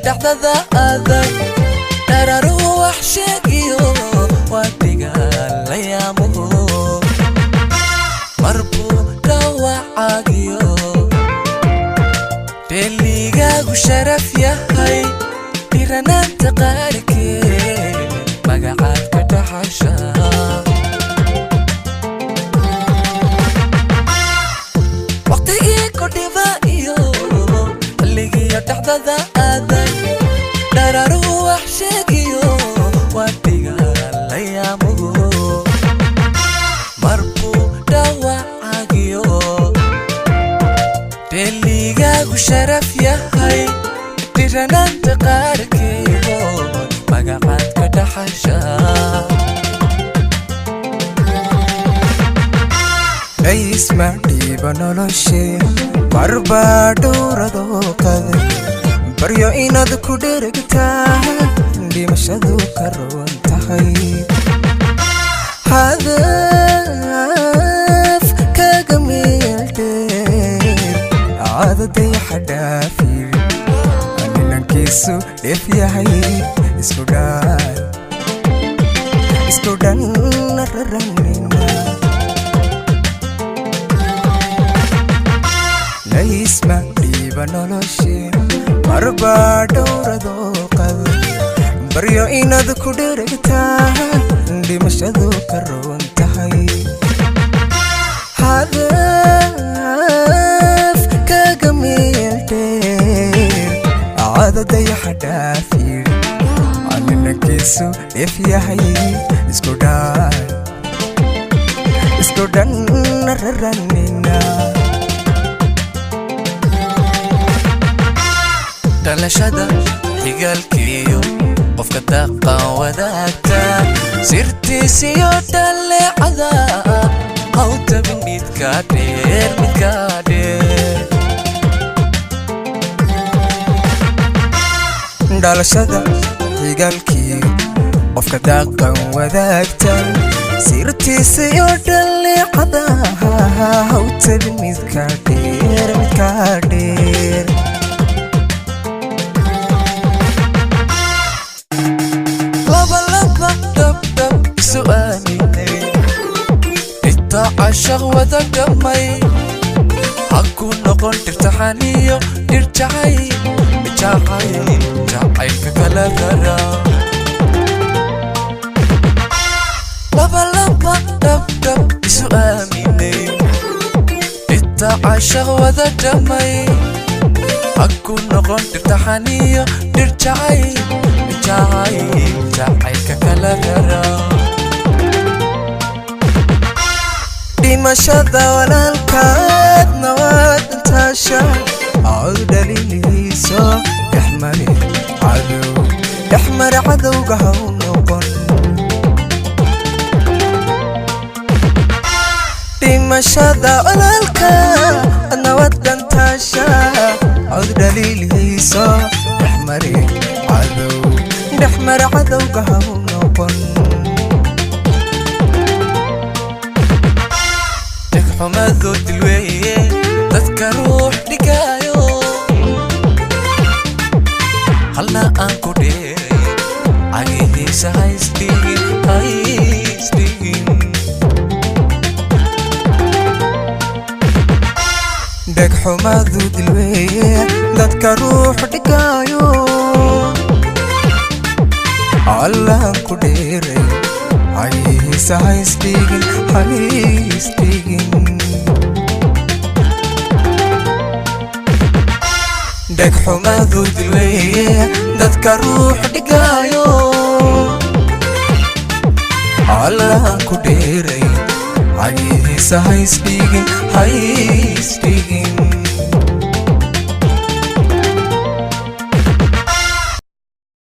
dhacdada adag dararuhu wax sheegiyo wadiga la yaamuhu marbuu dhawacaagiyo deligaagu sharaf yahay diranaanta qaarkeed magacaad ka dhaxasha waqtigii kordhiba iyo xilligiyo dhacdada adag dararuhu wax sheegiyo wadiga la yaamuhu marbuu dhawacaagiyo deligaagu sharaf yahay diranaanta qaarkeedo magacaad ka dhaxasha isma dhiiba noloshe marbaa dhowradoo qaday baryo inaad ku dherigtaa dhimashadu ka roon tahay hadaf kaga meeldheer caadaday xadhaafir ninankiisu dheef yahay isku dhan raranina isma dhiiba noloshe marbaa dhowradoo qaday baryo inaad ku dherigtaa dhimashadu ka roon tahay hadaf kaga meeldheer caadaday xadhaafir ninankiisu dheef yahay isku dhan raranina dhalashada xigaalkiyo qofka daaqan wadaagta sirtiisiyo dhaleecada hawtabin midkaa dheer dhalashada xigaalkiyo qofka daaqan wadaagta sirtiisiyo dhaleecada hawtabin midkaa dheer عشق ودقمي أكون نقول ترتحنيو ترجعي جاعيك كلا غرا لبا دب سؤاميني إنت عشق ودقمي أكون نقول ترتحنيو ترجعي جاعيك كلا غرا dhimashada walaalkaadna waad intaasha cod dhaliilihiiso dhexmare cadowga haw noqon dhimashada walaalkaadna waad intaasha cod dhaliilihiiso dhexmare cadowga haw noqon حماذو دلوية تذكر روح دقايو خلنا أنكو ديري عقيدي هايستيجين دك حماذو دلوية تذكر روح دقايو خلنا أنكو ديري هايستيجين دك حماذو دلوية دادك روح دقايو الله كديري عايز هايستيجين